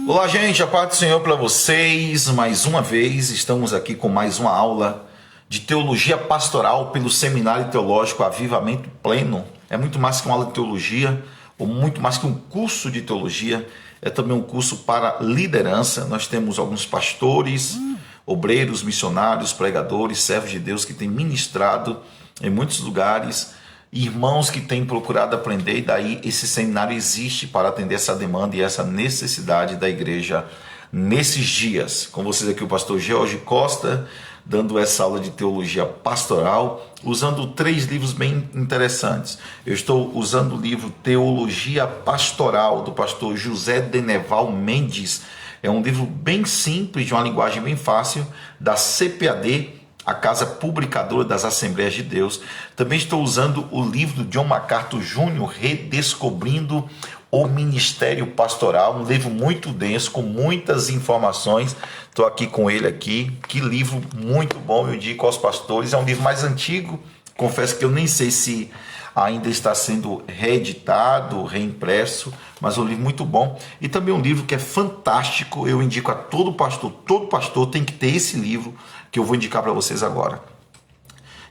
Olá, gente, a paz do Senhor para vocês. Mais uma vez, estamos aqui com mais uma aula de teologia pastoral pelo Seminário Teológico Avivamento Pleno. É muito mais que uma aula de teologia, ou muito mais que um curso de teologia, é também um curso para liderança. Nós temos alguns pastores, obreiros, missionários, pregadores, servos de Deus que têm ministrado em muitos lugares, irmãos que têm procurado aprender, e daí esse seminário existe para atender essa demanda e essa necessidade da igreja nesses dias. Com vocês aqui o pastor George Costa, dando essa aula de teologia pastoral, usando 3 livros bem interessantes. Eu estou usando o livro Teologia Pastoral, do pastor José Deneval Mendes. É um livro bem simples, de uma linguagem bem fácil, da CPAD, a Casa Publicadora das Assembleias de Deus. Também estou usando o livro do John MacArthur Jr., Redescobrindo o Ministério Pastoral, um livro muito denso, com muitas informações. Estou aqui com ele aqui. Que livro muito bom, eu indico aos pastores. É um livro mais antigo, confesso que eu nem sei se ainda está sendo reeditado, reimpresso, mas é um livro muito bom. E também um livro que é fantástico, eu indico a todo pastor tem que ter esse livro, que eu vou indicar para vocês agora.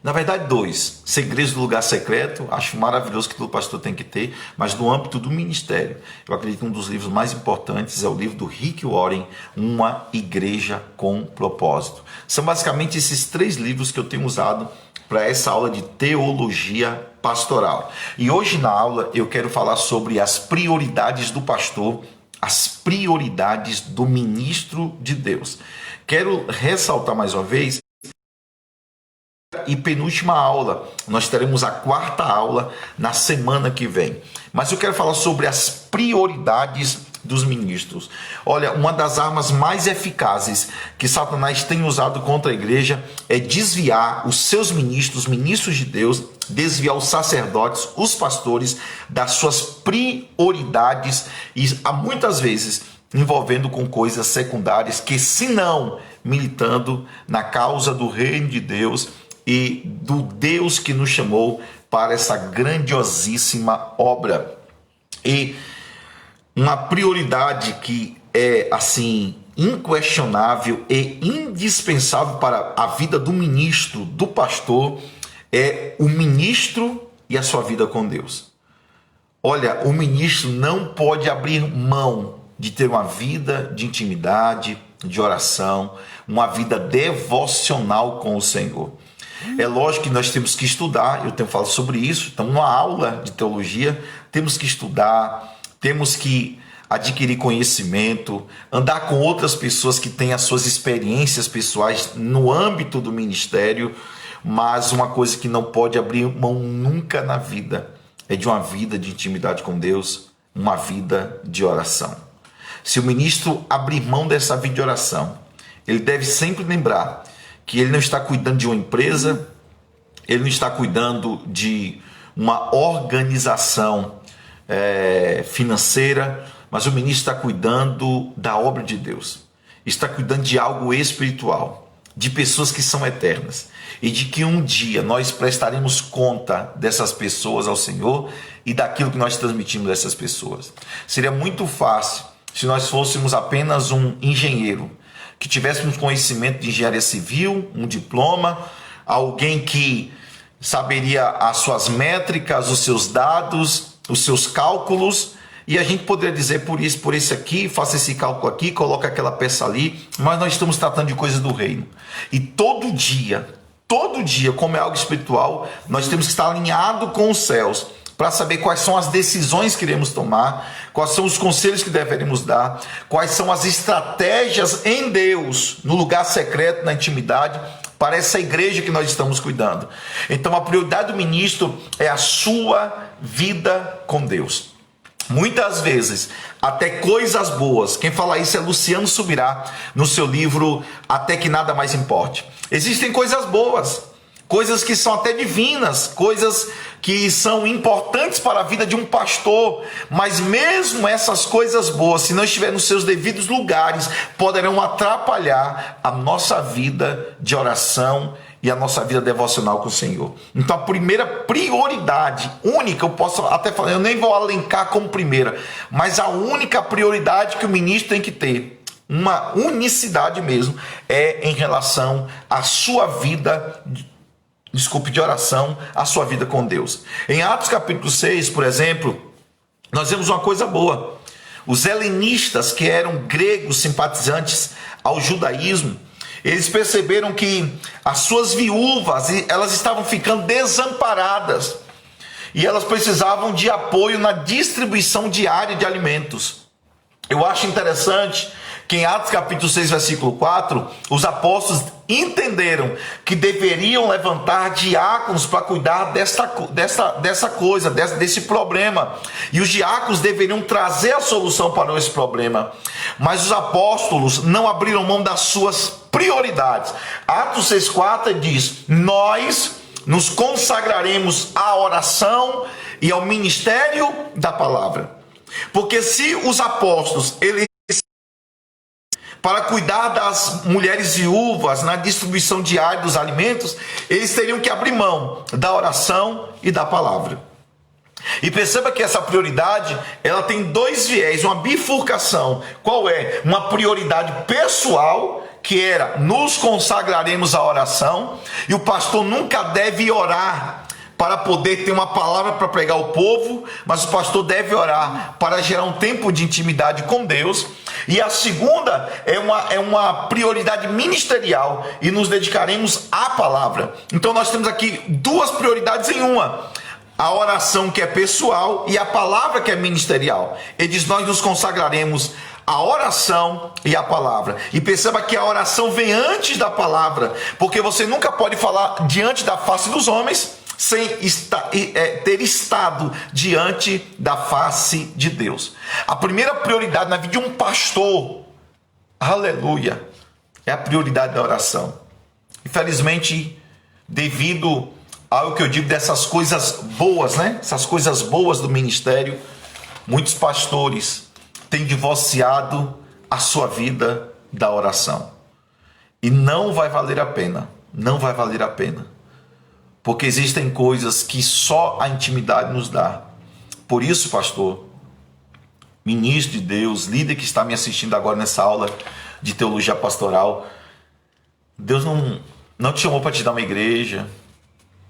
Na verdade, 2, Segredos do Lugar Secreto, acho maravilhoso que todo pastor tem que ter, mas no âmbito do ministério. Eu acredito que um dos livros mais importantes é o livro do Rick Warren, Uma Igreja com Propósito. São basicamente esses 3 livros que eu tenho usado para essa aula de teologia pastoral. E hoje na aula eu quero falar sobre as prioridades do pastor, as prioridades do ministro de Deus. Quero ressaltar mais uma vez, e penúltima aula, nós teremos a 4ª aula na semana que vem. Mas eu quero falar sobre as prioridades dos ministros. Olha, uma das armas mais eficazes que Satanás tem usado contra a igreja é desviar os seus ministros, ministros de Deus, desviar os sacerdotes, os pastores, das suas prioridades, e muitas vezes envolvendo com coisas secundárias, que se não militando na causa do reino de Deus e do Deus que nos chamou para essa grandiosíssima obra. E uma prioridade que é assim inquestionável e indispensável para a vida do ministro, do pastor, é o ministro e a sua vida com Deus. Olha, o ministro não pode abrir mão de ter uma vida de intimidade, de oração, uma vida devocional com o Senhor. É lógico que nós temos que estudar, eu tenho falado sobre isso, estamos numa aula de teologia, temos que estudar, temos que adquirir conhecimento, andar com outras pessoas que têm as suas experiências pessoais no âmbito do ministério, mas uma coisa que não pode abrir mão nunca na vida é de uma vida de intimidade com Deus, uma vida de oração. Se o ministro abrir mão dessa vida de oração, ele deve sempre lembrar que ele não está cuidando de uma empresa, ele não está cuidando de uma organização financeira, mas o ministro está cuidando da obra de Deus, está cuidando de algo espiritual, de pessoas que são eternas, e de que um dia nós prestaremos conta dessas pessoas ao Senhor e daquilo que nós transmitimos a essas pessoas. Seria muito fácil se nós fôssemos apenas um engenheiro, que tivéssemos conhecimento de engenharia civil, um diploma, alguém que saberia as suas métricas, os seus dados, os seus cálculos, e a gente poderia dizer por isso, por esse aqui, faça esse cálculo aqui, coloca aquela peça ali, mas nós estamos tratando de coisas do reino. E todo dia, como é algo espiritual, nós temos que estar alinhado com os céus, para saber quais são as decisões que iremos tomar, quais são os conselhos que deveremos dar, quais são as estratégias em Deus, no lugar secreto, na intimidade, para essa igreja que nós estamos cuidando. Então a prioridade do ministro é a sua vida com Deus. Muitas vezes, até coisas boas, quem fala isso é Luciano Subirá, no seu livro Até que Nada Mais Importe. Existem coisas boas, coisas que são até divinas, coisas que são importantes para a vida de um pastor, mas mesmo essas coisas boas, se não estiverem nos seus devidos lugares, poderão atrapalhar a nossa vida de oração e a nossa vida devocional com o Senhor. Então a primeira prioridade, única, eu posso até falar, eu nem vou alencar como primeira, mas a única prioridade que o ministro tem que ter, uma unicidade mesmo, é em relação à sua vida, de oração, à sua vida com Deus. Em Atos capítulo 6, por exemplo, nós vemos uma coisa boa. Os helenistas, que eram gregos simpatizantes ao judaísmo, eles perceberam que as suas viúvas, elas estavam ficando desamparadas e elas precisavam de apoio na distribuição diária de alimentos. Eu acho interessante que em Atos capítulo 6, versículo 4, os apóstolos entenderam que deveriam levantar diáconos para cuidar dessa coisa, desse problema. E os diáconos deveriam trazer a solução para esse problema. Mas os apóstolos não abriram mão das suas prioridades. Atos 6,4 diz: nós nos consagraremos à oração e ao ministério da palavra. Porque se os apóstolos, eles para cuidar das mulheres viúvas na distribuição diária dos alimentos, eles teriam que abrir mão da oração e da palavra. E perceba que essa prioridade, ela tem dois viés, uma bifurcação. Qual é? Uma prioridade pessoal, que era: nos consagraremos à oração, e o pastor nunca deve orar para poder ter uma palavra para pregar ao povo, mas o pastor deve orar para gerar um tempo de intimidade com Deus. E a segunda é uma prioridade ministerial, e nos dedicaremos à palavra. Então nós temos aqui duas prioridades em uma: a oração, que é pessoal, e a palavra, que é ministerial. Ele diz: nós nos consagraremos à oração e à palavra. E perceba que a oração vem antes da palavra, porque você nunca pode falar diante da face dos homens sem ter estado diante da face de Deus. A primeira prioridade na vida de um pastor, aleluia, é a prioridade da oração. Infelizmente, devido ao que eu digo dessas coisas boas, né? Essas coisas boas do ministério, muitos pastores têm divorciado a sua vida da oração. E não vai valer a pena, não vai valer a pena. Porque existem coisas que só a intimidade nos dá. Por isso, pastor, ministro de Deus, líder que está me assistindo agora nessa aula de teologia pastoral, Deus não te chamou para te dar uma igreja,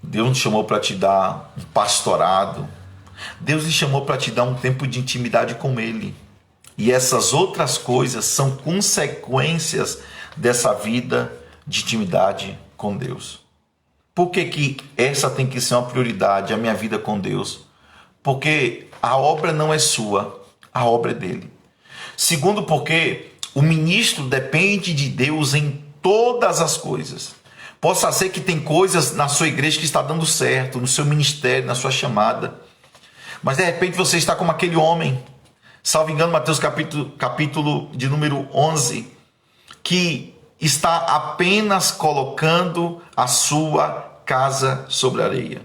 Deus não te chamou para te dar um pastorado, Deus lhe chamou para te dar um tempo de intimidade com Ele. E essas outras coisas são consequências dessa vida de intimidade com Deus. Por que essa tem que ser uma prioridade, a minha vida com Deus? Porque a obra não é sua, a obra é dele. Segundo, porque o ministro depende de Deus em todas as coisas. Possa ser que tem coisas na sua igreja que está dando certo, no seu ministério, na sua chamada. Mas de repente você está como aquele homem, salvo engano, Mateus capítulo de número 11, que está apenas colocando a sua casa sobre a areia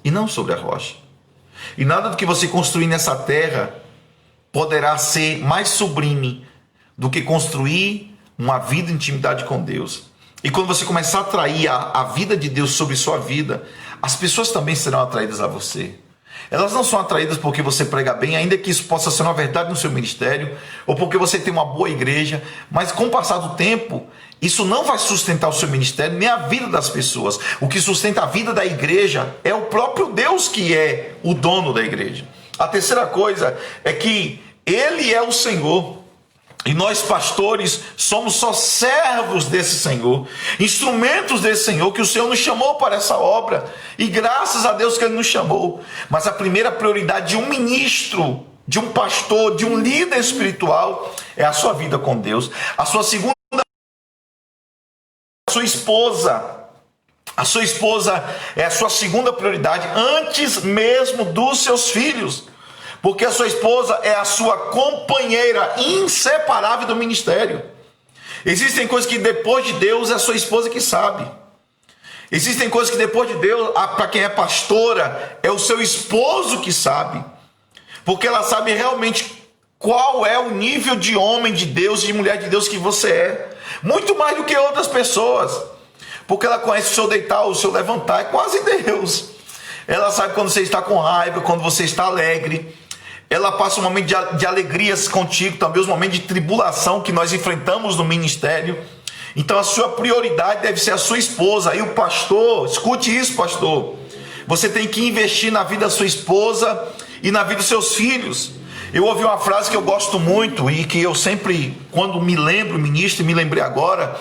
e não sobre a rocha. E nada do que você construir nessa terra poderá ser mais sublime do que construir uma vida de intimidade com Deus. E quando você começar a atrair a vida de Deus sobre sua vida, as pessoas também serão atraídas a você. Elas não são atraídas porque você prega bem, ainda que isso possa ser uma verdade no seu ministério, ou porque você tem uma boa igreja, mas com o passar do tempo, isso não vai sustentar o seu ministério, nem a vida das pessoas. O que sustenta a vida da igreja é o próprio Deus, que é o dono da igreja. A terceira coisa é que Ele é o Senhor. E nós, pastores, somos só servos desse Senhor, instrumentos desse Senhor, que o Senhor nos chamou para essa obra. E graças a Deus que Ele nos chamou. Mas a primeira prioridade de um ministro, de um pastor, de um líder espiritual, é a sua vida com Deus. A sua segunda, a sua esposa. A sua esposa é a sua segunda prioridade, antes mesmo dos seus filhos. Porque a sua esposa é a sua companheira inseparável do ministério. Existem coisas que depois de Deus é a sua esposa que sabe. Existem coisas que depois de Deus, para quem é pastora, é o seu esposo que sabe. Porque ela sabe realmente qual é o nível de homem de Deus e de mulher de Deus que você é. Muito mais do que outras pessoas. porque ela conhece o seu deitar, o seu levantar, é quase Deus. Ela sabe quando você está com raiva, quando você está alegre. Ela passa um momento de alegrias contigo, também os momentos de tribulação que nós enfrentamos no ministério. Então a sua prioridade deve ser a sua esposa. Aí o pastor, escute isso, pastor. Você tem que investir na vida da sua esposa e na vida dos seus filhos. Eu ouvi uma frase que eu gosto muito e que eu sempre, quando me lembro, ministro, e me lembrei agora,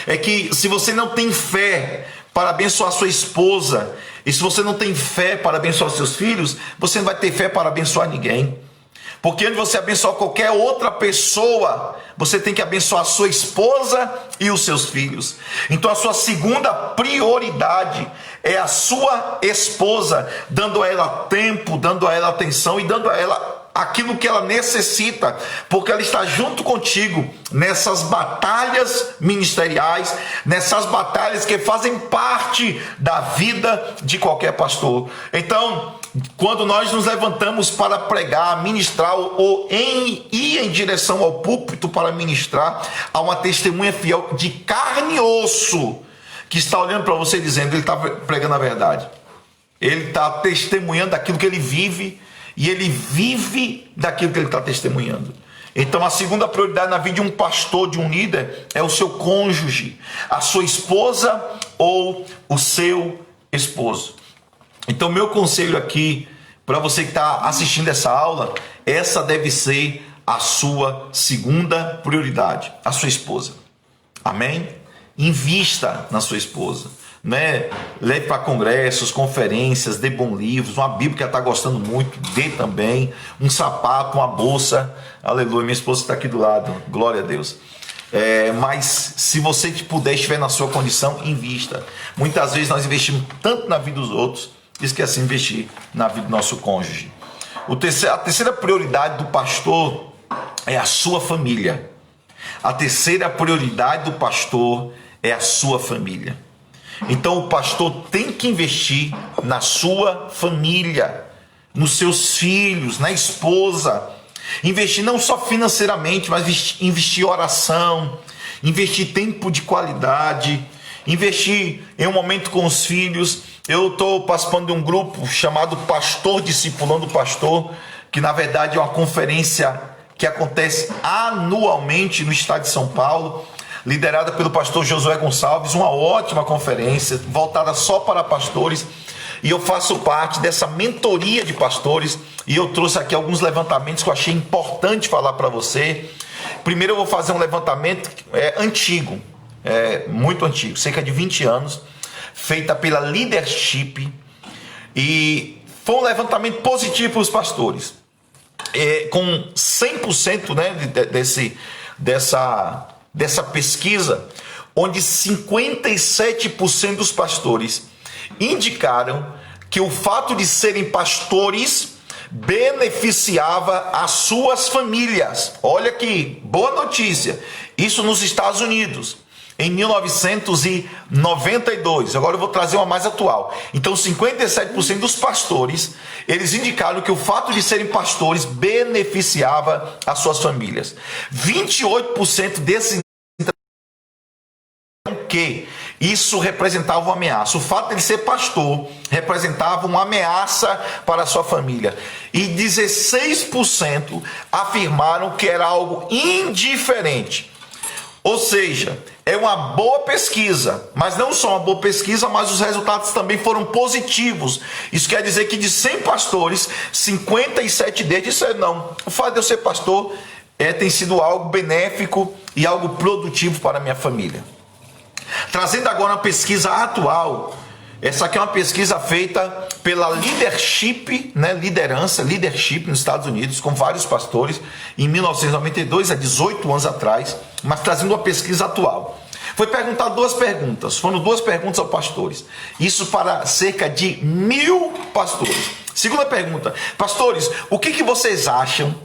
é que se você não tem fé para abençoar sua esposa, e se você não tem fé para abençoar seus filhos, você não vai ter fé para abençoar ninguém. Porque antes de você abençoar qualquer outra pessoa, você tem que abençoar a sua esposa e os seus filhos. Então a sua segunda prioridade é a sua esposa, dando a ela tempo, dando a ela atenção e dando a ela aquilo que ela necessita, porque ela está junto contigo nessas batalhas ministeriais, nessas batalhas que fazem parte da vida de qualquer pastor. Então, quando nós nos levantamos para pregar, ministrar ou ir em direção ao púlpito para ministrar, há uma testemunha fiel de carne e osso que está olhando para você dizendo, ele está pregando a verdade. Ele está testemunhando daquilo que ele vive e ele vive daquilo que ele está testemunhando. Então a segunda prioridade na vida de um pastor, de um líder, é o seu cônjuge, a sua esposa ou o seu esposo. Então meu conselho aqui, para você que está assistindo essa aula, essa deve ser a sua segunda prioridade, a sua esposa. Amém? Invista na sua esposa. Né? Leve para congressos, conferências, dê bons livros, uma Bíblia que ela está gostando muito, dê também, um sapato, uma bolsa, aleluia, minha esposa está aqui do lado, glória a Deus. Mas se você puder, estiver na sua condição, invista. Muitas vezes nós investimos tanto na vida dos outros, esquecemos de investir na vida do nosso cônjuge. A terceira prioridade do pastor é a sua família. A terceira prioridade do pastor é a sua família. Então o pastor tem que investir na sua família, nos seus filhos, na esposa. Investir não só financeiramente, mas investir em oração, investir tempo de qualidade, investir em um momento com os filhos. Eu estou participando de um grupo chamado Pastor Discipulando o Pastor, que na verdade é uma conferência que acontece anualmente no estado de São Paulo, liderada pelo pastor Josué Gonçalves, uma ótima conferência, voltada só para pastores, e eu faço parte dessa mentoria de pastores, e eu trouxe aqui alguns levantamentos que eu achei importante falar para você. Primeiro eu vou fazer um levantamento antigo, muito antigo, cerca de 20 anos, feita pela Leadership, e foi um levantamento positivo para os pastores, com 100%, né, dessa pesquisa, onde 57% dos pastores indicaram que o fato de serem pastores beneficiava as suas famílias. Olha que boa notícia, isso nos Estados Unidos, em 1992. Agora eu vou trazer uma mais atual. Então 57% dos pastores, eles indicaram que o fato de serem pastores beneficiava as suas famílias. 28% desses que isso representava uma ameaça. O fato de ele ser pastor representava uma ameaça para a sua família. E 16% afirmaram que era algo indiferente. Ou seja, é uma boa pesquisa, mas não só uma boa pesquisa, mas os resultados também foram positivos. Isso quer dizer que de 100 pastores, 57 deles disseram não, o fato de eu ser pastor tem sido algo benéfico e algo produtivo para a minha família. Trazendo agora uma pesquisa atual, essa aqui é uma pesquisa feita pela Leadership, né, Leadership nos Estados Unidos, com vários pastores, em 1992, há 18 anos atrás, mas trazendo uma pesquisa atual. Foi perguntado foram duas perguntas aos pastores, isso para cerca de 1.000 pastores. Segunda pergunta, pastores, o que vocês acham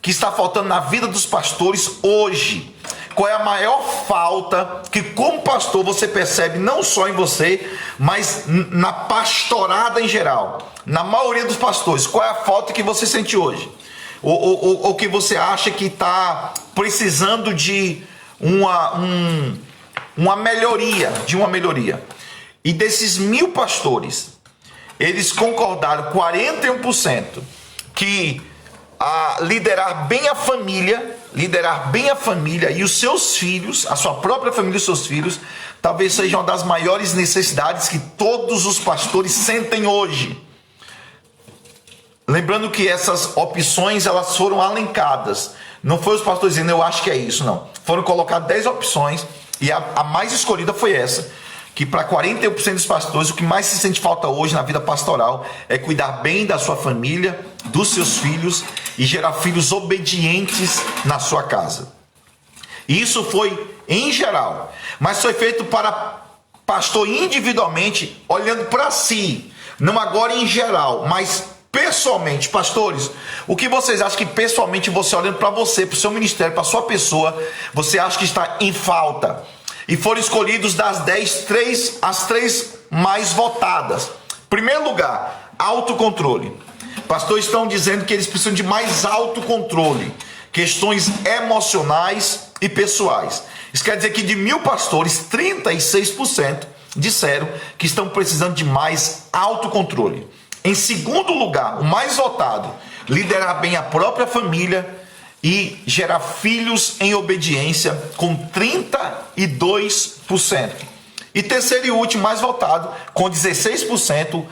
que está faltando na vida dos pastores hoje? Qual é a maior falta que, como pastor, você percebe não só em você, mas na pastorada em geral? Na maioria dos pastores, qual é a falta que você sente hoje? Ou que você acha que está precisando de uma melhoria? E desses 1.000 pastores, eles concordaram 41% que liderar bem a família e os seus filhos, a sua própria família e os seus filhos, talvez seja uma das maiores necessidades que todos os pastores sentem hoje. Lembrando que essas opções, elas foram alencadas. Não foi os pastores dizendo, eu acho que é isso, não. Foram colocadas 10 opções e a mais escolhida foi essa, que para 41% dos pastores, o que mais se sente falta hoje na vida pastoral é cuidar bem da sua família, dos seus filhos e gerar filhos obedientes na sua casa. E isso foi em geral, mas foi feito para pastor individualmente, olhando para si, não agora em geral, mas pessoalmente. Pastores, o que vocês acham que pessoalmente você olhando para você, para o seu ministério, para a sua pessoa, você acha que está em falta? E foram escolhidos das 10, as 3 mais votadas. Primeiro lugar, autocontrole. Pastores estão dizendo que eles precisam de mais autocontrole, questões emocionais e pessoais. Isso quer dizer que de 1.000 pastores, 36% disseram que estão precisando de mais autocontrole. Em segundo lugar, o mais votado, liderar bem a própria família e gerar filhos em obediência, com 32%. E terceiro e último, mais votado, com 16%,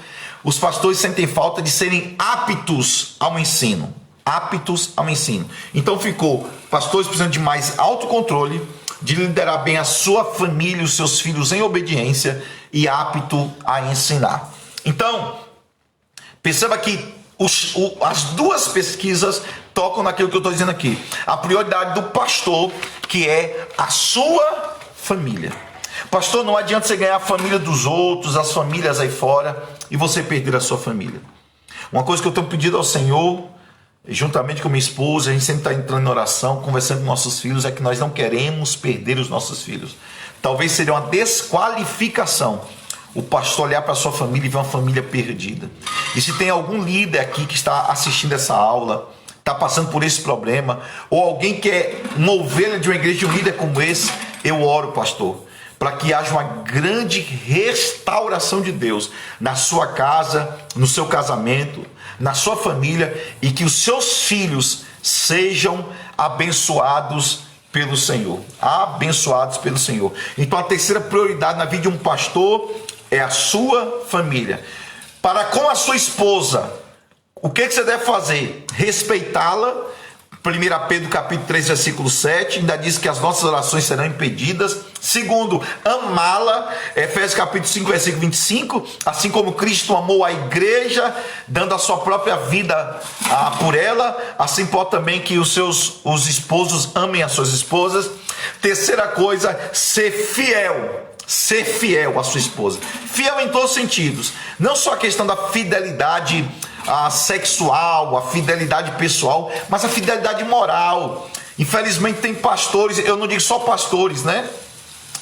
os pastores sentem falta de serem aptos ao ensino. Aptos ao ensino. Então ficou, pastores precisando de mais autocontrole, de liderar bem a sua família e os seus filhos em obediência e apto a ensinar. Então, perceba que as duas pesquisas tocam naquilo que eu estou dizendo aqui. A prioridade do pastor, que é a sua família. Pastor, não adianta você ganhar a família dos outros, as famílias aí fora, e você perder a sua família. Uma coisa que eu tenho pedido ao Senhor, juntamente com minha esposa, a gente sempre está entrando em oração, conversando com nossos filhos, é que nós não queremos perder os nossos filhos. Talvez seria uma desqualificação o pastor olhar para a sua família e ver uma família perdida. E se tem algum líder aqui que está assistindo essa aula, está passando por esse problema, ou alguém que é uma ovelha de uma igreja, um líder como esse, eu oro, pastor, para que haja uma grande restauração de Deus na sua casa, no seu casamento, na sua família, e que os seus filhos sejam abençoados pelo Senhor. Abençoados pelo Senhor. Então a terceira prioridade na vida de um pastor é a sua família. Para com a sua esposa, o que você deve fazer? Respeitá-la. 1 Pedro capítulo 3, versículo 7, ainda diz que as nossas orações serão impedidas. Segundo, amá-la. Efésios capítulo 5, versículo 25, assim como Cristo amou a igreja, dando a sua própria vida por ela, assim pode também que os esposos amem as suas esposas. Terceira coisa, ser fiel à sua esposa. Fiel em todos os sentidos, não só a questão da fidelidade sexual, a fidelidade pessoal, mas a fidelidade moral. Infelizmente tem pastores, eu não digo só pastores, né?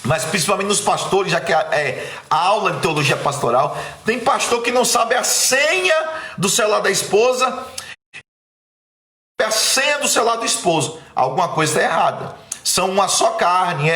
Mas principalmente nos pastores, já que é a aula de teologia pastoral, tem pastor que não sabe a senha do celular da esposa, a senha do celular do esposo. Alguma coisa está errada. São uma só carne,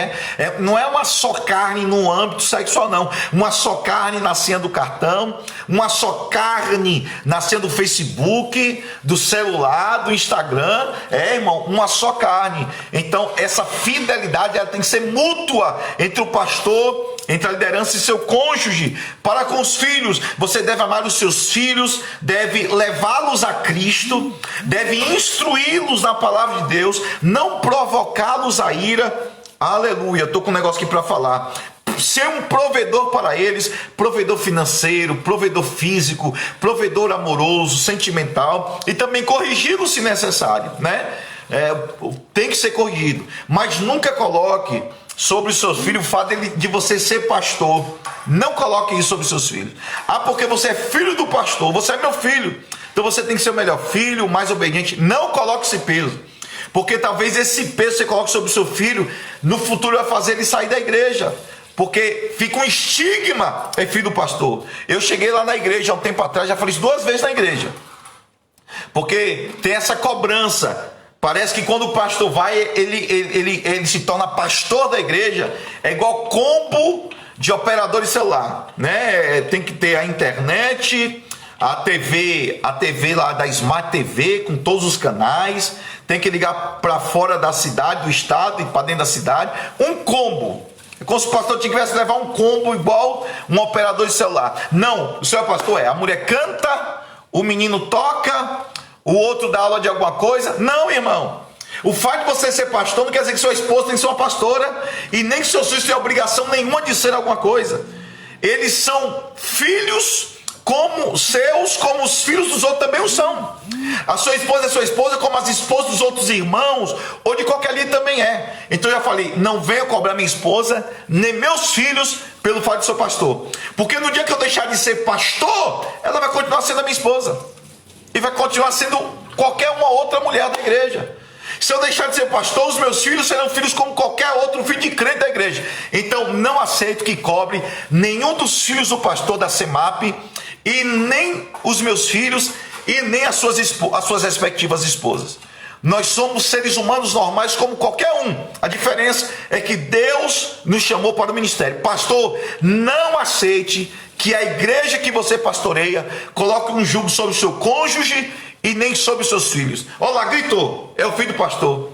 não é uma só carne no âmbito sexual, não. Uma só carne na senha do cartão, uma só carne na senha do Facebook, do celular, do Instagram. Irmão, uma só carne. Então, essa fidelidade ela tem que ser mútua entre o pastor, entre a liderança e seu cônjuge. Para com os filhos, você deve amar os seus filhos, deve levá-los a Cristo, deve instruí-los na palavra de Deus, não provocá-los a ira. Aleluia, estou com um negócio aqui para falar. Ser um provedor para eles, provedor financeiro, provedor físico, provedor amoroso, sentimental, e também corrigi-lo se necessário, né? Tem que ser corrigido, mas nunca coloque sobre os seus filhos o fato de você ser pastor. Não coloque isso sobre os seus filhos. Porque você é filho do pastor, você é meu filho, então você tem que ser o melhor filho, o mais obediente. Não coloque esse peso, porque talvez esse peso que você coloque sobre o seu filho, no futuro vai fazer ele sair da igreja, porque fica um estigma, é filho do pastor. Eu cheguei lá na igreja há um tempo atrás, já falei isso 2 vezes na igreja, porque tem essa cobrança. Parece que quando o pastor vai, ele se torna pastor da igreja. É igual combo de operador de celular, né? Tem que ter a internet, a TV lá da Smart TV com todos os canais, tem que ligar para fora da cidade, do estado e para dentro da cidade, um combo. É como se o pastor tivesse que levar um combo igual um operador de celular. Não, o senhor pastor a mulher canta, o menino toca, o outro dá aula de alguma coisa. Não, irmão. O fato de você ser pastor não quer dizer que sua esposa tem que ser uma pastora e nem que seus filhos têm obrigação nenhuma de ser alguma coisa. Eles são filhos como seus, como os filhos dos outros também o são. A sua esposa é sua esposa, como as esposas dos outros irmãos, ou de qualquer ali também é. Então eu já falei, não venha cobrar minha esposa, nem meus filhos, pelo fato de ser pastor. Porque no dia que eu deixar de ser pastor, ela vai continuar sendo a minha esposa. E vai continuar sendo qualquer uma outra mulher da igreja. Se eu deixar de ser pastor, os meus filhos serão filhos como qualquer outro filho de crente da igreja. Então não aceito que cobre nenhum dos filhos do pastor da CEMAP, e nem os meus filhos, e nem as suas respectivas esposas. Nós somos seres humanos normais como qualquer um. A diferença é que Deus nos chamou para o ministério. Pastor, não aceite que a igreja que você pastoreia coloque um jugo sobre o seu cônjuge e nem sobre os seus filhos. Olha lá, gritou, é o filho do pastor.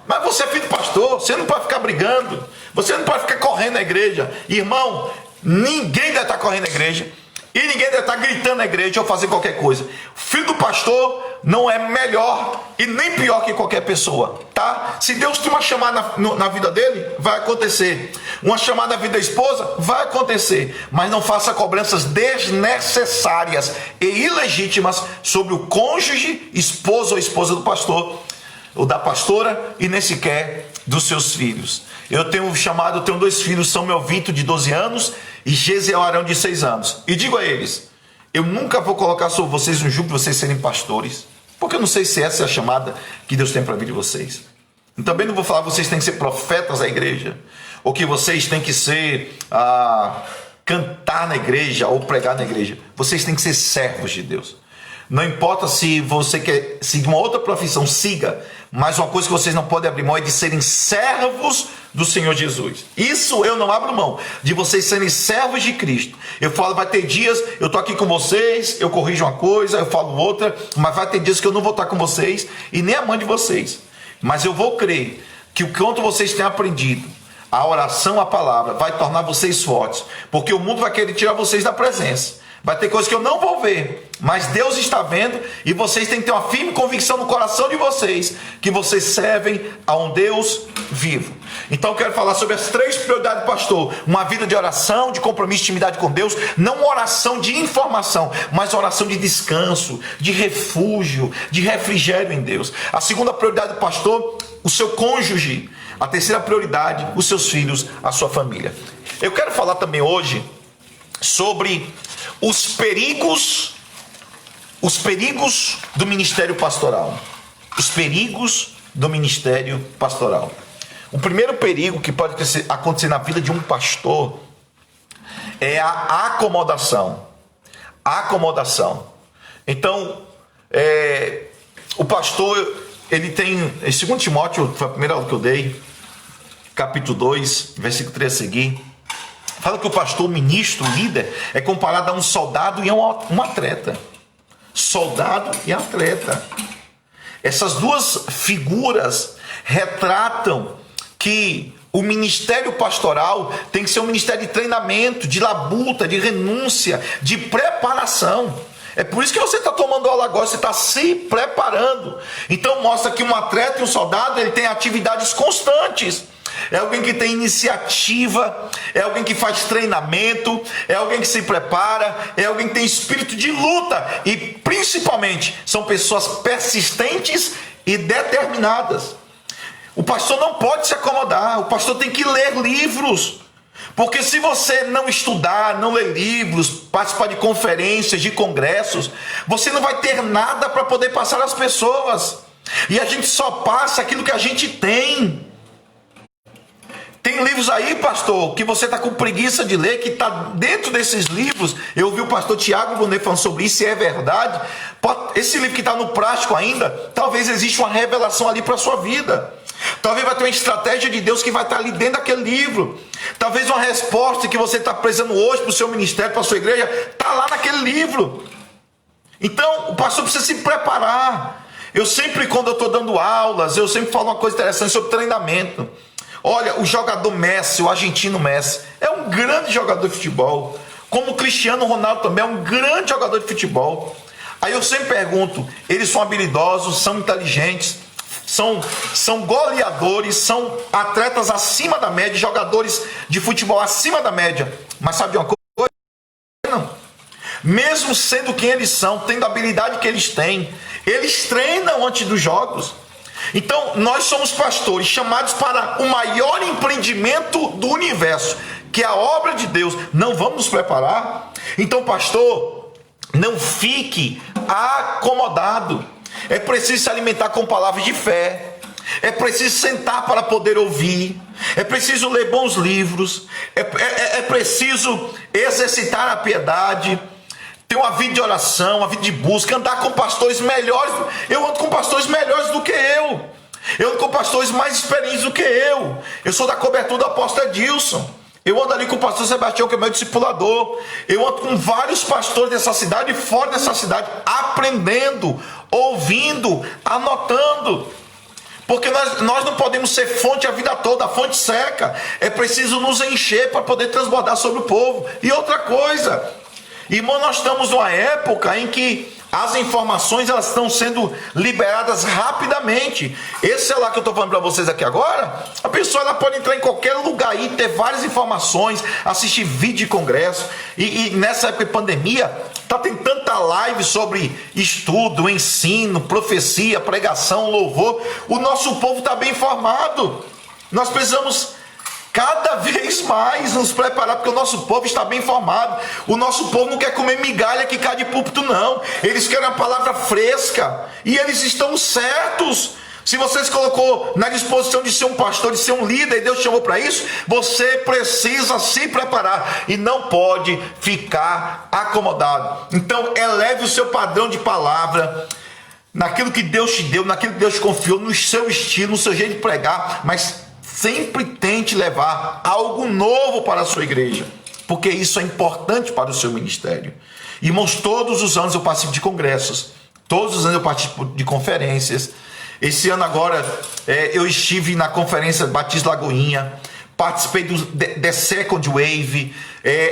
Mas você é filho do pastor, você não pode ficar brigando, você não pode ficar correndo na igreja. Irmão, ninguém deve estar correndo na igreja. E ninguém deve estar gritando na igreja ou fazer qualquer coisa. Filho do pastor não é melhor e nem pior que qualquer pessoa, tá? Se Deus tem uma chamada na vida dele, vai acontecer. Uma chamada na vida da esposa, vai acontecer. Mas não faça cobranças desnecessárias e ilegítimas sobre o cônjuge, esposo ou esposa do pastor, ou da pastora, e nem sequer dos seus filhos. Eu tenho dois filhos, São Melvito, de 12 anos, e Gesiel Arão, de 6 anos. E digo a eles, eu nunca vou colocar sobre vocês um jugo de vocês serem pastores, porque eu não sei se essa é a chamada que Deus tem para a vida de vocês. Eu também não vou falar que vocês têm que ser profetas da igreja, ou que vocês têm que ser, cantar na igreja, ou pregar na igreja. Vocês têm que ser servos de Deus. Não importa se você quer seguir uma outra profissão, siga. Mas uma coisa que vocês não podem abrir mão é de serem servos do Senhor Jesus. Isso eu não abro mão, de vocês serem servos de Cristo. Eu falo, vai ter dias, eu estou aqui com vocês, eu corrijo uma coisa, eu falo outra, mas vai ter dias que eu não vou estar com vocês, e nem a mãe de vocês. Mas eu vou crer que o quanto vocês têm aprendido, a oração, a palavra, vai tornar vocês fortes. Porque o mundo vai querer tirar vocês da presença. Vai ter coisas que eu não vou ver, mas Deus está vendo, e vocês têm que ter uma firme convicção no coração de vocês, que vocês servem a um Deus vivo. Então eu quero falar sobre as 3 prioridades do pastor: uma vida de oração, de compromisso, de intimidade com Deus, não uma oração de informação, mas uma oração de descanso, de refúgio, de refrigério em Deus. A 2ª prioridade do pastor, o seu cônjuge. A 3ª prioridade, os seus filhos, a sua família. Eu quero falar também hoje sobre os perigos do ministério pastoral. Os perigos do ministério pastoral. O primeiro perigo que pode acontecer na vida de um pastor é a acomodação. A acomodação. Então, o pastor, ele tem, em 2 Timóteo, foi a primeira aula que eu dei, capítulo 2, versículo 3 a seguir, fala que o pastor, o ministro, o líder, é comparado a um soldado e a um atleta. Soldado e atleta. Essas duas figuras retratam que o ministério pastoral tem que ser um ministério de treinamento, de labuta, de renúncia, de preparação. É por isso que você está tomando aula agora, você está se preparando. Então mostra que um atleta e um soldado, ele tem atividades constantes. É alguém que tem iniciativa, é alguém que faz treinamento, é alguém que se prepara, é alguém que tem espírito de luta, e principalmente são pessoas persistentes e determinadas. O pastor não pode se acomodar, o pastor tem que ler livros, porque se você não estudar, não ler livros, participar de conferências, de congressos, você não vai ter nada para poder passar às pessoas, e a gente só passa aquilo que a gente tem. Tem livros aí, pastor, que você está com preguiça de ler, que está dentro desses livros. Eu ouvi o pastor Tiago Brunet falando sobre isso, e é verdade. Esse livro que está no prático ainda, talvez exista uma revelação ali para a sua vida. Talvez vai ter uma estratégia de Deus que vai estar ali dentro daquele livro. Talvez uma resposta que você está precisando hoje para o seu ministério, para a sua igreja, está lá naquele livro. Então, o pastor precisa se preparar. Eu sempre, quando eu estou dando aulas, eu sempre falo uma coisa interessante sobre treinamento. Olha, o jogador Messi, o argentino Messi, é um grande jogador de futebol. Como o Cristiano Ronaldo também é um grande jogador de futebol. Aí eu sempre pergunto, eles são habilidosos, são inteligentes, são goleadores, são atletas acima da média, jogadores de futebol acima da média. Mas sabe de uma coisa? Não. Mesmo sendo quem eles são, tendo a habilidade que eles têm, eles treinam antes dos jogos. Então, nós somos pastores chamados para o maior empreendimento do universo, que é a obra de Deus. Não vamos nos preparar? Então, pastor, não fique acomodado. É preciso se alimentar com palavras de fé. É preciso sentar para poder ouvir. É preciso ler bons livros. É preciso exercitar a piedade. Ter uma vida de oração, uma vida de busca, andar com pastores melhores. Eu ando com pastores melhores do que eu. Eu ando com pastores mais experientes do que eu. Eu sou da cobertura do apóstolo Edilson. Eu ando ali com o pastor Sebastião, que é meu discipulador. Eu ando com vários pastores dessa cidade e fora dessa cidade, aprendendo, ouvindo, anotando. Porque nós não podemos ser fonte a vida toda, a fonte seca. É preciso nos encher para poder transbordar sobre o povo. E outra coisa, irmão, nós estamos numa época em que as informações elas estão sendo liberadas rapidamente. Esse celular que eu estou falando para vocês aqui agora, a pessoa ela pode entrar em qualquer lugar aí, ter várias informações, assistir vídeo de congresso. E nessa época de pandemia, está tendo tanta live sobre estudo, ensino, profecia, pregação, louvor. O nosso povo está bem informado. Nós precisamos cada vez mais nos preparar, porque o nosso povo está bem informado. O nosso povo não quer comer migalha que cai de púlpito, não. Eles querem a palavra fresca. E eles estão certos. Se você se colocou na disposição de ser um pastor, de ser um líder, e Deus te chamou para isso, você precisa se preparar. E não pode ficar acomodado. Então, eleve o seu padrão de palavra, naquilo que Deus te deu, naquilo que Deus te confiou, no seu estilo, no seu jeito de pregar, mas sempre tente levar algo novo para a sua igreja, porque isso é importante para o seu ministério. Irmãos, todos os anos eu participo de congressos, todos os anos eu participo de conferências. Esse ano agora eu estive na conferência Batista Lagoinha, participei do The Second Wave.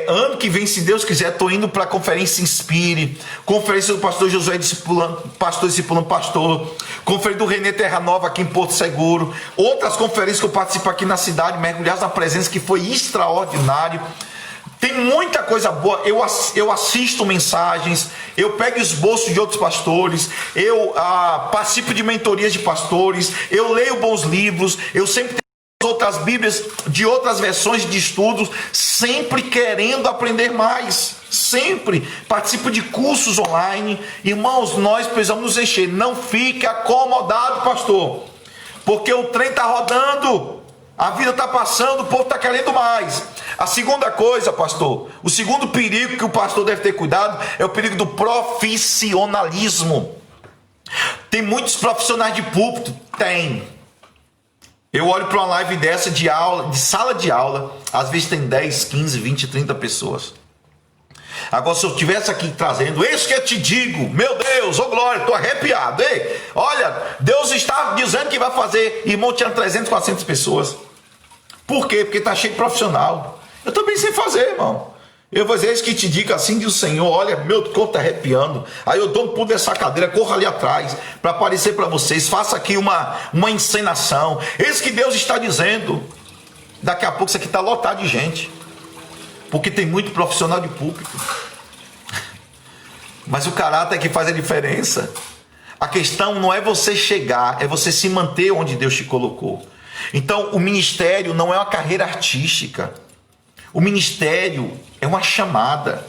Ano que vem, se Deus quiser, estou indo para a conferência Inspire, conferência do pastor Josué discipulando pastor, conferência do Renê Terra Nova aqui em Porto Seguro, outras conferências que eu participo aqui na cidade, mergulhados na presença, que foi extraordinário. Tem muita coisa boa. Eu assisto mensagens, eu pego esboços de outros pastores, eu participo de mentorias de pastores, eu leio bons livros, eu sempre outras Bíblias de outras versões de estudos, sempre querendo aprender mais, sempre participo de cursos online. Irmãos, nós precisamos nos encher. Não fique acomodado, pastor, porque o trem está rodando, a vida está passando, o povo está querendo mais. A segunda coisa, pastor, o segundo perigo que o pastor deve ter cuidado é o perigo do profissionalismo. Tem muitos profissionais de púlpito? Tem. Eu olho para uma live dessa de aula, de sala de aula, às vezes tem 10, 15, 20, 30 pessoas. Agora, se eu estivesse aqui trazendo, isso que eu te digo, meu Deus, ô glória, estou arrepiado. Ei, olha, Deus está dizendo que vai fazer, irmão, tinha 300, 400 pessoas. Por quê? Porque está cheio de profissional. Eu também sei fazer, irmão. Eu vou dizer isso que te digo, assim diz o Senhor, olha, meu corpo está arrepiando. Aí eu dou um pulo dessa cadeira, corro ali atrás, para aparecer para vocês, faça aqui uma encenação. Eis que Deus está dizendo. Daqui a pouco isso aqui está lotado de gente, porque tem muito profissional de púlpito. Mas o caráter é que faz a diferença. A questão não é você chegar, é você se manter onde Deus te colocou. Então, o ministério não é uma carreira artística. O ministério é uma chamada,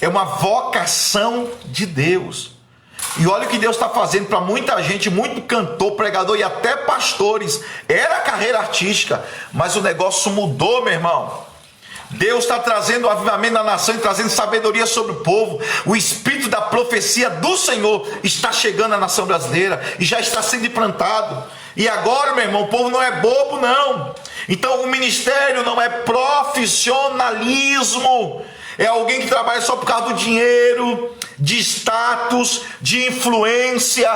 é uma vocação de Deus. E olha o que Deus está fazendo para muita gente, muito cantor, pregador e até pastores. Era carreira artística, mas o negócio mudou, meu irmão. Deus está trazendo o avivamento na nação e trazendo sabedoria sobre o povo. O espírito da profecia do Senhor está chegando à nação brasileira e já está sendo implantado. E agora, meu irmão, o povo não é bobo, não. Então o ministério não é profissionalismo. É alguém que trabalha só por causa do dinheiro, de status, de influência,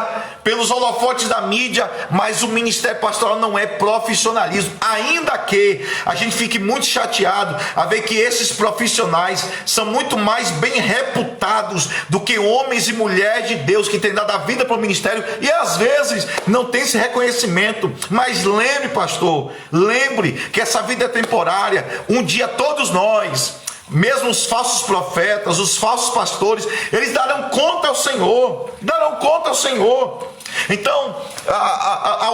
pelos holofotes da mídia, mas o ministério pastoral não é profissionalismo. Ainda que a gente fique muito chateado a ver que esses profissionais são muito mais bem reputados do que homens e mulheres de Deus que têm dado a vida para o ministério e às vezes não tem esse reconhecimento. Mas lembre, pastor, lembre que essa vida é temporária. Um dia todos nós, mesmo os falsos profetas, os falsos pastores, eles darão conta ao Senhor, darão conta ao Senhor. Então,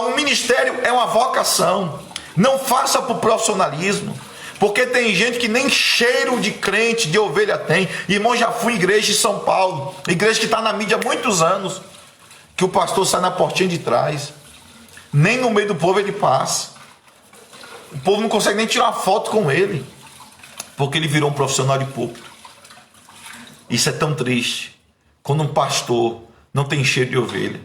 o ministério é uma vocação. Não faça por profissionalismo, porque tem gente que nem cheiro de crente, de ovelha tem. Irmão, já fui em igreja em São Paulo, igreja que está na mídia há muitos anos, que o pastor sai na portinha de trás, nem no meio do povo ele passa, o povo não consegue nem tirar foto com ele, porque ele virou um profissional de púlpito. Isso é tão triste. Quando um pastor não tem cheiro de ovelha,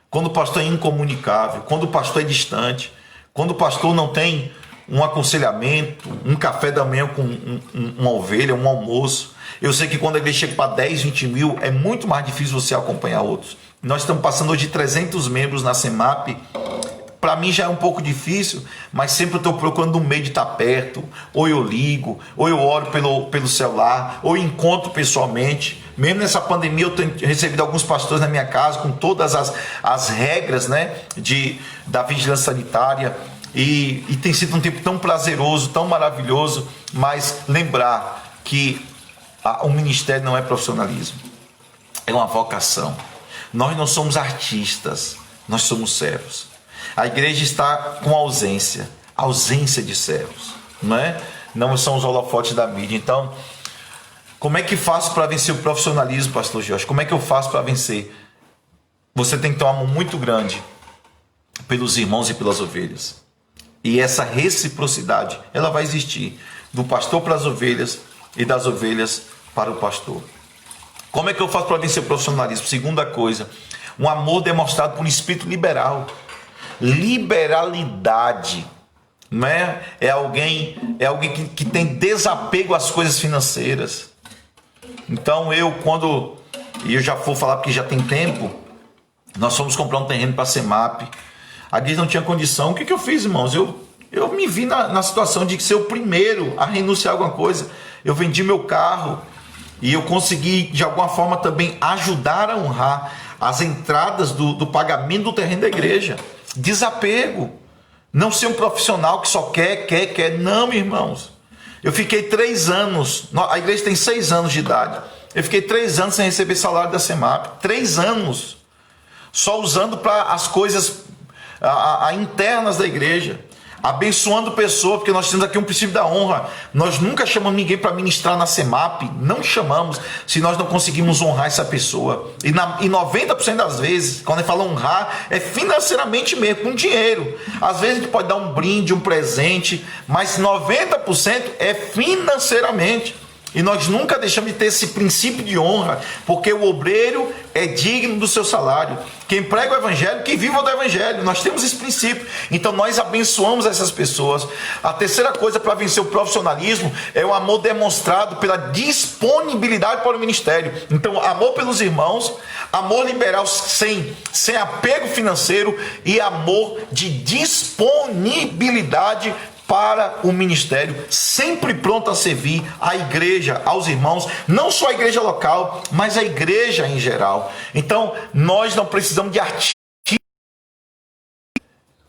quando o pastor é incomunicável, quando o pastor é distante, quando o pastor não tem um aconselhamento, um café da manhã com uma ovelha, um almoço. Eu sei que quando a igreja chega para 10, 20 mil, é muito mais difícil você acompanhar outros. Nós estamos passando hoje de 300 membros na CEMAP. Para mim já é um pouco difícil, mas sempre eu estou procurando um meio de estar perto. Ou eu ligo, ou eu oro pelo celular, ou eu encontro pessoalmente. Mesmo nessa pandemia eu tenho recebido alguns pastores na minha casa com todas as regras, né, da vigilância sanitária. E tem sido um tempo tão prazeroso, tão maravilhoso. Mas lembrar que o ministério não é profissionalismo, é uma vocação. Nós não somos artistas, nós somos servos. A igreja está com ausência de servos, não é? Não são os holofotes da mídia. Então, como é que faço para vencer o profissionalismo, pastor Jorge? Como é que eu faço para vencer? Você tem que ter um amor muito grande pelos irmãos e pelas ovelhas. E essa reciprocidade, ela vai existir do pastor para as ovelhas e das ovelhas para o pastor. Como é que eu faço para vencer o profissionalismo? Segunda coisa, um amor demonstrado por um espírito liberal. Liberalidade, não é? É alguém que tem desapego às coisas financeiras. Então eu já vou falar porque já tem tempo, nós fomos comprar um terreno para a CEMAP, a igreja não tinha condição. O que eu fiz, irmãos? Eu me vi na situação de ser o primeiro a renunciar a alguma coisa. Eu vendi meu carro e eu consegui de alguma forma também ajudar a honrar as entradas do pagamento do terreno da igreja. Desapego, não ser um profissional que só quer, não, irmãos. Eu fiquei 3 anos, a igreja tem 6 anos de idade, eu fiquei 3 anos sem receber salário da CEMAP, 3 anos, só usando para as coisas internas da igreja, abençoando pessoas, porque nós temos aqui um princípio da honra. Nós nunca chamamos ninguém para ministrar na CEMAP, não chamamos, se nós não conseguimos honrar essa pessoa. E 90% das vezes, quando a gente fala honrar, é financeiramente mesmo, com dinheiro. Às vezes a gente pode dar um brinde, um presente, mas 90% é financeiramente. E nós nunca deixamos de ter esse princípio de honra, porque o obreiro é digno do seu salário. Quem prega o evangelho, que viva do evangelho. Nós temos esse princípio. Então nós abençoamos essas pessoas. A terceira coisa para vencer o profissionalismo é o amor demonstrado pela disponibilidade para o ministério. Então, amor pelos irmãos, amor liberal sem apego financeiro e amor de disponibilidade para o ministério, sempre pronto a servir a igreja, aos irmãos, não só a igreja local, mas a igreja em geral. Então, nós não precisamos de artistas,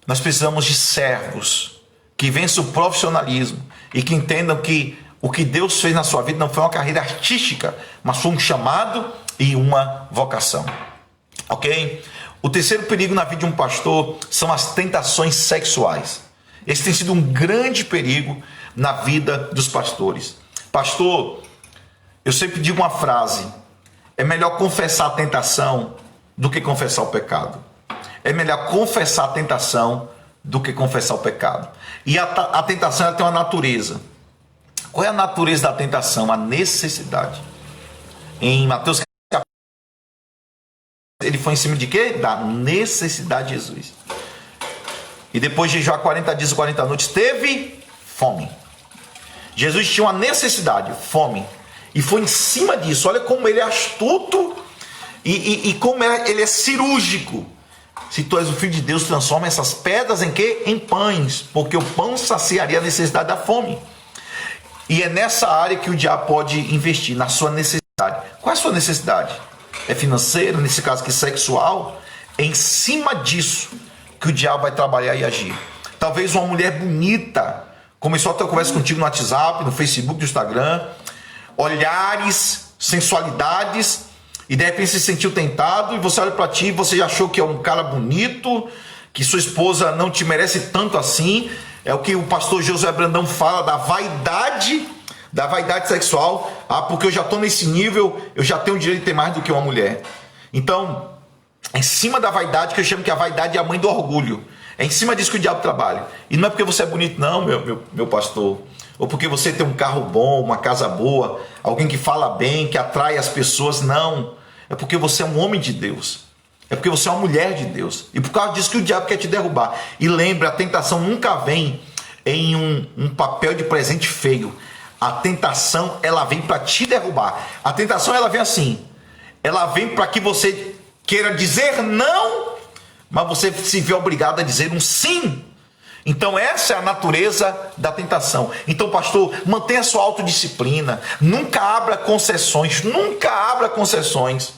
nós precisamos de servos que vençam o profissionalismo e que entendam que o que Deus fez na sua vida não foi uma carreira artística, mas foi um chamado e uma vocação. Ok? O terceiro perigo na vida de um pastor são as tentações sexuais. Esse tem sido um grande perigo na vida dos pastores. Pastor, eu sempre digo uma frase: é melhor confessar a tentação do que confessar o pecado. É melhor confessar a tentação do que confessar o pecado. E a tentação, ela tem uma natureza. Qual é a natureza da tentação? A necessidade. Em Mateus, ele foi em cima de quê? Da necessidade de Jesus. e depois de jejuar 40 dias e 40 noites, teve fome. Jesus tinha uma necessidade, fome. E foi em cima disso. Olha como ele é astuto e como ele é cirúrgico. Se tu és o Filho de Deus, transforma essas pedras em quê? Em pães. Porque o pão saciaria a necessidade da fome. E é nessa área que o diabo pode investir, na sua necessidade. Qual é a sua necessidade? É financeira, nesse caso aqui sexual? É em cima disso que o diabo vai trabalhar e agir. Talvez uma mulher bonita começou a ter conversa contigo no WhatsApp, no Facebook, no Instagram, olhares, sensualidades, e de repente se sentiu tentado, e você olha para ti, você já achou que é um cara bonito, que sua esposa não te merece tanto assim. É o que o pastor Josué Brandão fala da vaidade sexual. Ah, porque eu já estou nesse nível, eu já tenho o direito de ter mais do que uma mulher. Então, em cima da vaidade, que eu chamo que a vaidade é a mãe do orgulho. É em cima disso que o diabo trabalha. E não é porque você é bonito não, meu pastor. Ou porque você tem um carro bom, uma casa boa, alguém que fala bem, que atrai as pessoas. Não. É porque você é um homem de Deus. É porque você é uma mulher de Deus. E por causa disso que o diabo quer te derrubar. E lembre, a tentação nunca vem em um papel de presente feio. A tentação, ela vem para te derrubar. A tentação, ela vem assim. Ela vem para que você queira dizer não, mas você se vê obrigado a dizer um sim. Então essa é a natureza da tentação. Então, pastor, mantenha a sua autodisciplina. Nunca abra concessões. Nunca abra concessões.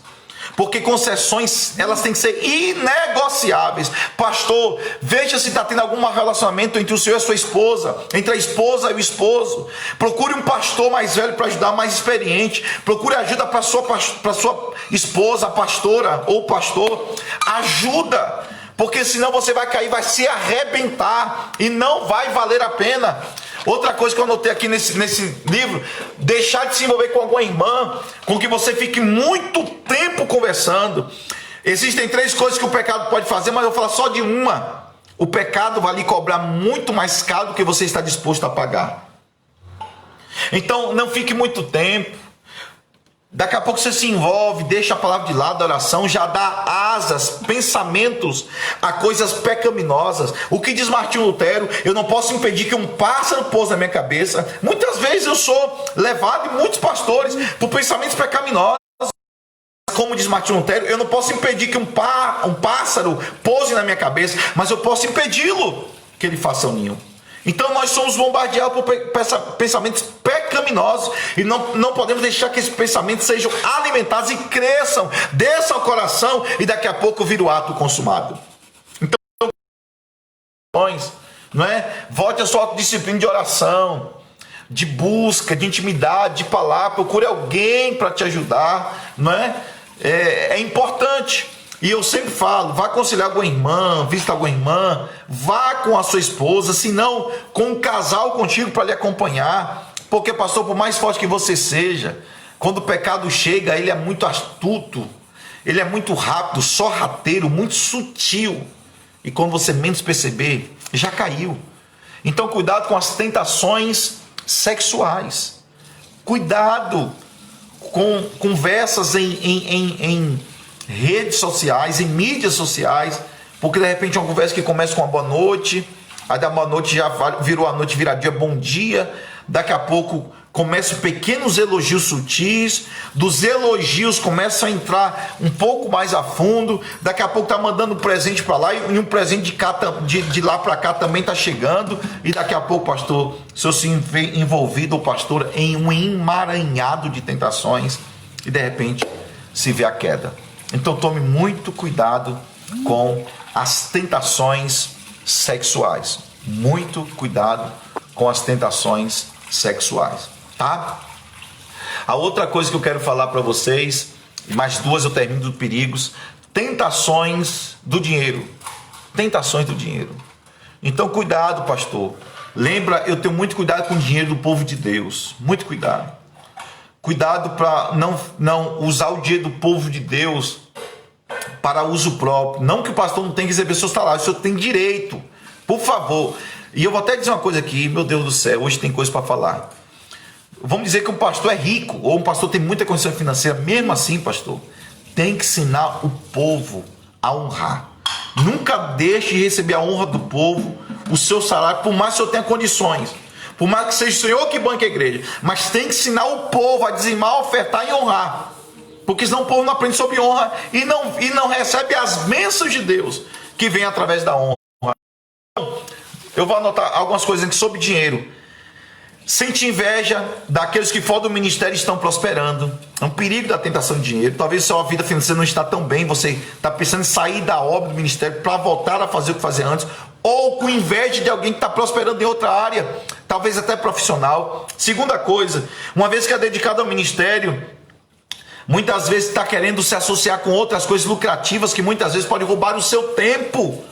Porque concessões, elas têm que ser inegociáveis. Pastor, veja se está tendo algum relacionamento entre o senhor e a sua esposa, entre a esposa e o esposo. Procure um pastor mais velho para ajudar, mais experiente. Procure ajuda para sua esposa, pastora ou pastor. Ajuda, porque senão você vai cair, vai se arrebentar e não vai valer a pena. Outra coisa que eu anotei aqui nesse livro: deixar de se envolver com alguma irmã, com que você fique muito tempo conversando. Existem 3 coisas que o pecado pode fazer, mas eu vou falar só de uma. O pecado vai lhe cobrar muito mais caro do que você está disposto a pagar. Então não fique muito tempo. Daqui a pouco você se envolve, deixa a palavra de lado, a oração, já dá asas, pensamentos a coisas pecaminosas. O que diz Martinho Lutero: eu não posso impedir que um pássaro pouse na minha cabeça. Muitas vezes eu sou levado, e muitos pastores, por pensamentos pecaminosos. Como diz Martinho Lutero, eu não posso impedir que um pássaro pouse na minha cabeça, mas eu posso impedi-lo que ele faça um ninho. Então nós somos bombardeados por pensamentos pecaminosos e não podemos deixar que esses pensamentos sejam alimentados e cresçam, desçam ao coração e daqui a pouco vira o ato consumado. Então, não é? Volte a sua autodisciplina de oração, de busca, de intimidade, de palavra. Procure alguém para te ajudar, não é? É importante. E eu sempre falo: vá aconselhar alguma irmã, visita alguma irmã, vá com a sua esposa, se não, com um casal contigo para lhe acompanhar. Porque, pastor, por mais forte que você seja, quando o pecado chega, ele é muito astuto, ele é muito rápido, sorrateiro, muito sutil. E quando você menos perceber, já caiu. Então, cuidado com as tentações sexuais. Cuidado com conversas em redes sociais, em mídias sociais, porque de repente é uma conversa que começa com uma boa noite, aí da boa noite já virou a noite, vira dia, bom dia, daqui a pouco começam pequenos elogios sutis, dos elogios começam a entrar um pouco mais a fundo, daqui a pouco tá mandando um presente para lá e um presente de lá para cá também tá chegando, e daqui a pouco, pastor, se eu se vê envolvido, ou pastora, em um emaranhado de tentações, e de repente se vê a queda. Então tome muito cuidado com as tentações sexuais. Muito cuidado com as tentações sexuais, tá? A outra coisa que eu quero falar para vocês, mais 2 eu termino dos perigos: tentações do dinheiro. Tentações do dinheiro. Então cuidado, pastor. Lembra, eu tenho muito cuidado com o dinheiro do povo de Deus. Muito cuidado. Cuidado para não usar o dinheiro do povo de Deus para uso próprio. Não que o pastor não tenha que receber seu salário, o senhor tem direito. Por favor. E eu vou até dizer uma coisa aqui, meu Deus do céu, hoje tem coisa para falar. Vamos dizer que um pastor é rico, ou um pastor tem muita condição financeira. Mesmo assim, pastor, tem que ensinar o povo a honrar. Nunca deixe de receber a honra do povo, o seu salário, por mais que o senhor tenha condições. Por mais que seja o senhor que banque a igreja. Mas tem que ensinar o povo a dizimar, ofertar e honrar. Porque senão o povo não aprende sobre honra e não recebe as bênçãos de Deus que vem através da honra. Eu vou anotar algumas coisas aqui sobre dinheiro. Sente inveja daqueles que fora do ministério estão prosperando. É um perigo da tentação de dinheiro. Talvez sua vida financeira não está tão bem, você está pensando em sair da obra do ministério para voltar a fazer o que fazia antes, ou com inveja de alguém que está prosperando em outra área, talvez até profissional. Segunda coisa, uma vez que é dedicado ao ministério, muitas vezes está querendo se associar com outras coisas lucrativas que muitas vezes podem roubar o seu tempo.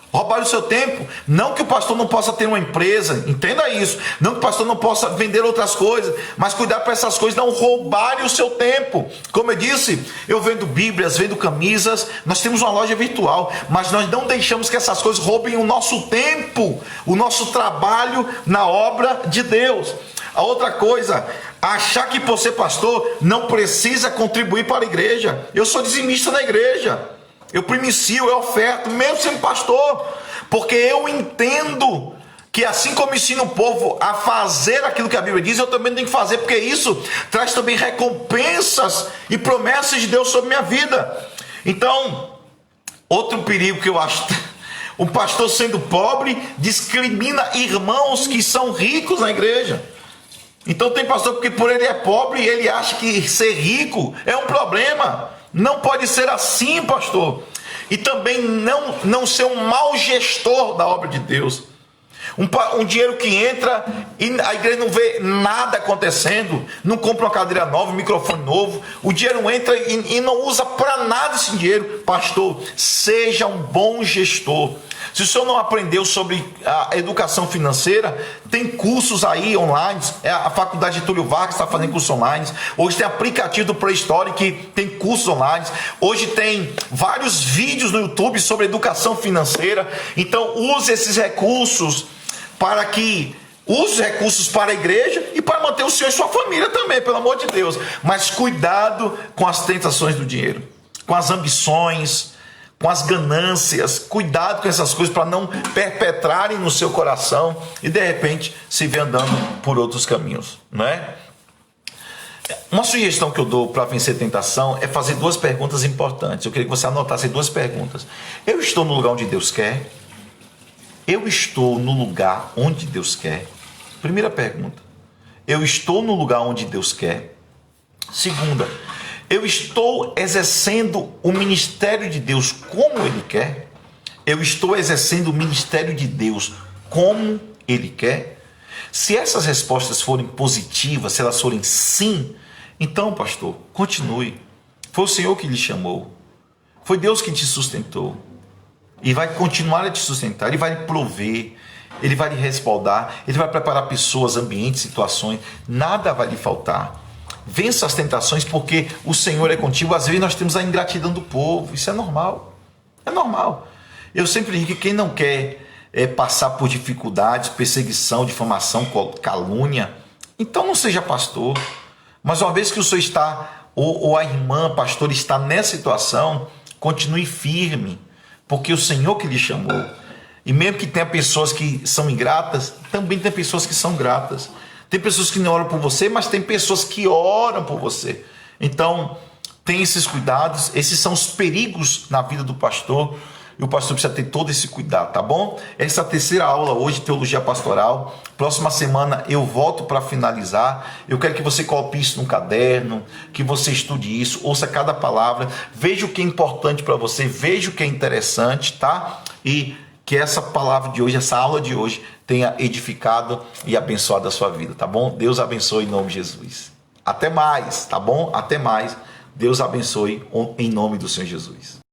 Roubar o seu tempo. Não que o pastor não possa ter uma empresa, entenda isso. Não que o pastor não possa vender outras coisas, mas cuidar para essas coisas não roubarem o seu tempo. Como eu disse, eu vendo Bíblias, vendo camisas, nós temos uma loja virtual, mas nós não deixamos que essas coisas roubem o nosso tempo, o nosso trabalho na obra de Deus. A outra coisa, achar que por ser pastor não precisa contribuir para a igreja. Eu sou dizimista na igreja. Eu primicio, eu oferto, mesmo sendo pastor, porque eu entendo que assim como ensino o povo a fazer aquilo que a Bíblia diz, eu também tenho que fazer, porque isso traz também recompensas e promessas de Deus sobre minha vida. Então, outro perigo que eu acho, um pastor sendo pobre discrimina irmãos que são ricos na igreja. Então tem pastor que por ele é pobre e ele acha que ser rico é um problema. Não pode ser assim, pastor. E também não ser um mau gestor da obra de Deus. Um dinheiro que entra e a igreja não vê nada acontecendo, não compra uma cadeira nova, um microfone novo, o dinheiro entra e não usa para nada esse dinheiro. Pastor, seja um bom gestor. Se o senhor não aprendeu sobre a educação financeira, tem cursos aí online. A faculdade de Túlio Vargas está fazendo cursos online. Hoje tem aplicativo do Play Store que tem cursos online. Hoje tem vários vídeos no YouTube sobre educação financeira. Então use esses recursos para a igreja e para manter o senhor e sua família também, pelo amor de Deus. Mas cuidado com as tentações do dinheiro, com as ambições, com as ganâncias. Cuidado com essas coisas para não perpetrarem no seu coração e de repente se ver andando por outros caminhos, não é? Uma sugestão que eu dou para vencer a tentação é fazer duas perguntas importantes. Eu queria que você anotasse duas perguntas. Eu estou no lugar onde Deus quer? Eu estou no lugar onde Deus quer? Primeira pergunta. Eu estou no lugar onde Deus quer? Segunda, eu estou exercendo o ministério de Deus como Ele quer? Eu estou exercendo o ministério de Deus como Ele quer? Se essas respostas forem positivas, se elas forem sim, então, pastor, continue. Foi o Senhor que lhe chamou. Foi Deus que te sustentou. E vai continuar a te sustentar. Ele vai lhe prover. Ele vai lhe respaldar. Ele vai preparar pessoas, ambientes, situações. Nada vai lhe faltar. Vença as tentações porque o Senhor é contigo. Às vezes nós temos a ingratidão do povo. Isso é normal. É normal. Eu sempre digo que quem não quer passar por dificuldades, perseguição, difamação, calúnia, então não seja pastor. Mas uma vez que o senhor está, ou a irmã, pastor, está nessa situação, continue firme, porque o Senhor que lhe chamou. E mesmo que tenha pessoas que são ingratas, também tem pessoas que são gratas. Tem pessoas que não oram por você, mas tem pessoas que oram por você. Então, tem esses cuidados. Esses são os perigos na vida do pastor. E o pastor precisa ter todo esse cuidado, tá bom? Essa é a terceira aula hoje, Teologia Pastoral. Próxima semana eu volto para finalizar. Eu quero que você copie isso no caderno, que você estude isso, ouça cada palavra, veja o que é importante para você, veja o que é interessante, tá? E que essa palavra de hoje, essa aula de hoje, tenha edificado e abençoado a sua vida, tá bom? Deus abençoe em nome de Jesus. Até mais, tá bom? Até mais. Deus abençoe em nome do Senhor Jesus.